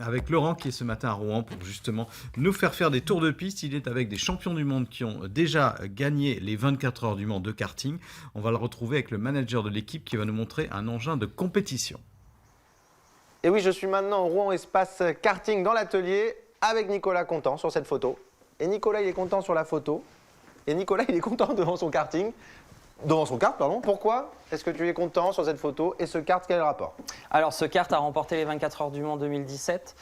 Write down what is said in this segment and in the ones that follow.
avec Laurent qui est ce matin à Rouen pour justement nous faire des tours de piste. Il est avec des champions du monde qui ont déjà gagné les 24 heures du Mans de karting. On va le retrouver avec le manager de l'équipe qui va nous montrer un engin de compétition. Et oui, je suis maintenant au Rouen Espace Karting dans l'atelier avec Nicolas Contant sur cette photo. Et Nicolas, il est content sur la photo. Et Nicolas, il est content devant son karting. Devant son kart, pardon. Pourquoi est-ce que tu es content sur cette photo? Et ce kart, quel est le rapport? Alors, ce kart a remporté les 24 heures du Mans 2017.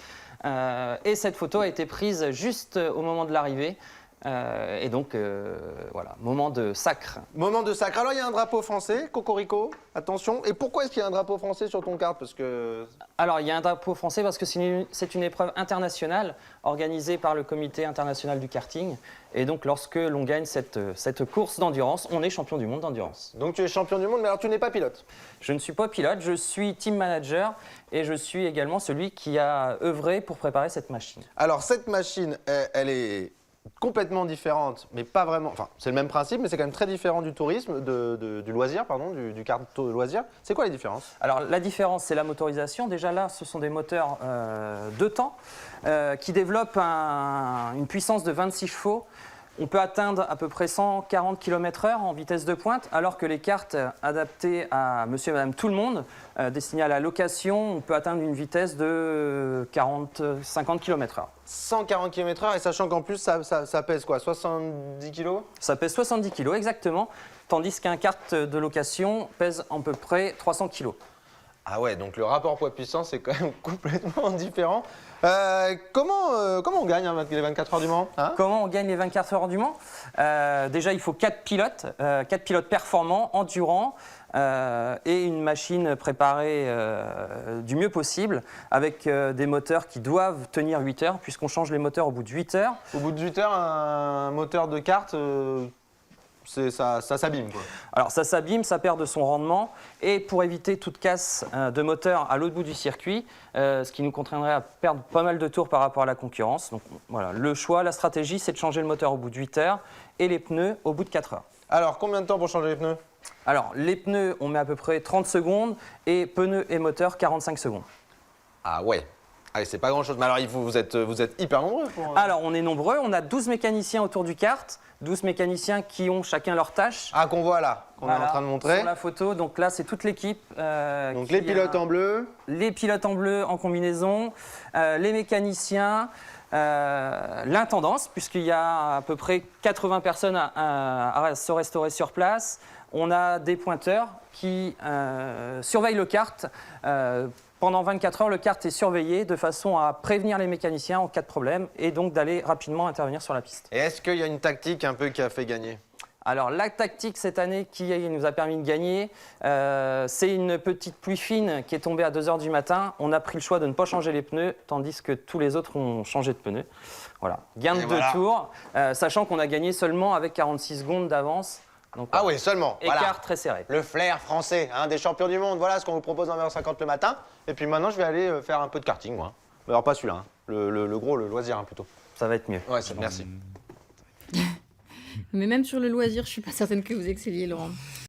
Et cette photo a été prise juste au moment de l'arrivée. Et donc, voilà, moment de sacre. Moment de sacre. Alors, il y a un drapeau français, Cocorico, attention. Et pourquoi est-ce qu'il y a un drapeau français sur ton kart? Parce que... Alors, il y a un drapeau français parce que c'est une épreuve internationale organisée par le Comité international du karting. Et donc, lorsque l'on gagne cette course d'endurance, on est champion du monde d'endurance. Donc, tu es champion du monde, mais alors tu n'es pas pilote? Je ne suis pas pilote, je suis team manager et je suis également celui qui a œuvré pour préparer cette machine. Alors, cette machine, elle est complètement différente, mais pas vraiment. Enfin, c'est le même principe, mais c'est quand même très différent du tourisme, du loisir, pardon, du kart de loisir. C'est quoi les différences? Alors, la différence, c'est la motorisation. Déjà là, ce sont des moteurs 2 temps qui développent une puissance de 26 chevaux. On peut atteindre à peu près 140 km/h en vitesse de pointe, alors que les karts adaptés à monsieur et madame tout le monde, destinés à la location, on peut atteindre une vitesse de 50 km/h. 140 km/h, et sachant qu'en plus, ça pèse quoi, 70 kg? Ça pèse 70 kg, exactement, tandis qu'un kart de location pèse à peu près 300 kg. Ah ouais, donc le rapport poids-puissance est quand même complètement différent. Comment on gagne les 24 heures du Mans, hein? Comment on gagne les 24 heures du Mans? Déjà, il faut 4 pilotes performants, endurants, et une machine préparée du mieux possible, avec des moteurs qui doivent tenir 8 heures, puisqu'on change les moteurs au bout de 8 heures. Au bout de 8 heures, un moteur de kart... ça s'abîme, quoi. Alors ça s'abîme, ça perd de son rendement, et pour éviter toute casse de moteur à l'autre bout du circuit, ce qui nous contraindrait à perdre pas mal de tours par rapport à la concurrence. Donc voilà, le choix, la stratégie, c'est de changer le moteur au bout de 8 heures et les pneus au bout de 4 heures. Alors combien de temps pour changer les pneus? Alors les pneus, on met à peu près 30 secondes, et pneus et moteur 45 secondes. Ah ouais. Allez, c'est pas grand-chose. Mais alors, vous êtes hyper nombreux pour... Alors, on est nombreux. On a 12 mécaniciens autour du kart. 12 mécaniciens qui ont chacun leur tâche. Ah, qu'on voit là, qu'on est en train de montrer. Sur la photo. Donc là, c'est toute l'équipe. Donc les pilotes en bleu. Les pilotes en bleu en combinaison. Les mécaniciens. L'intendance, puisqu'il y a à peu près 80 personnes à se restaurer sur place. On a des pointeurs qui surveillent le kart. Pendant 24 heures, le kart est surveillé de façon à prévenir les mécaniciens en cas de problème et donc d'aller rapidement intervenir sur la piste. Et est-ce qu'il y a une tactique un peu qui a fait gagner? Alors la tactique cette année qui nous a permis de gagner, c'est une petite pluie fine qui est tombée à 2 h du matin. On a pris le choix de ne pas changer les pneus, tandis que tous les autres ont changé de pneus. Voilà, gain de 2 tours, sachant qu'on a gagné seulement avec 46 secondes d'avance. Donc, ah oui, seulement. Écart voilà. Très serré. Le flair français, hein, des champions du monde. Voilà ce qu'on vous propose dans 9h50 le matin. Et puis maintenant, je vais aller faire un peu de karting, moi. Alors pas celui-là, hein. le gros, le loisir, hein, plutôt. Ça va être mieux. Ouais, merci. Mais même sur le loisir, je suis pas certaine que vous excelliez, Laurent.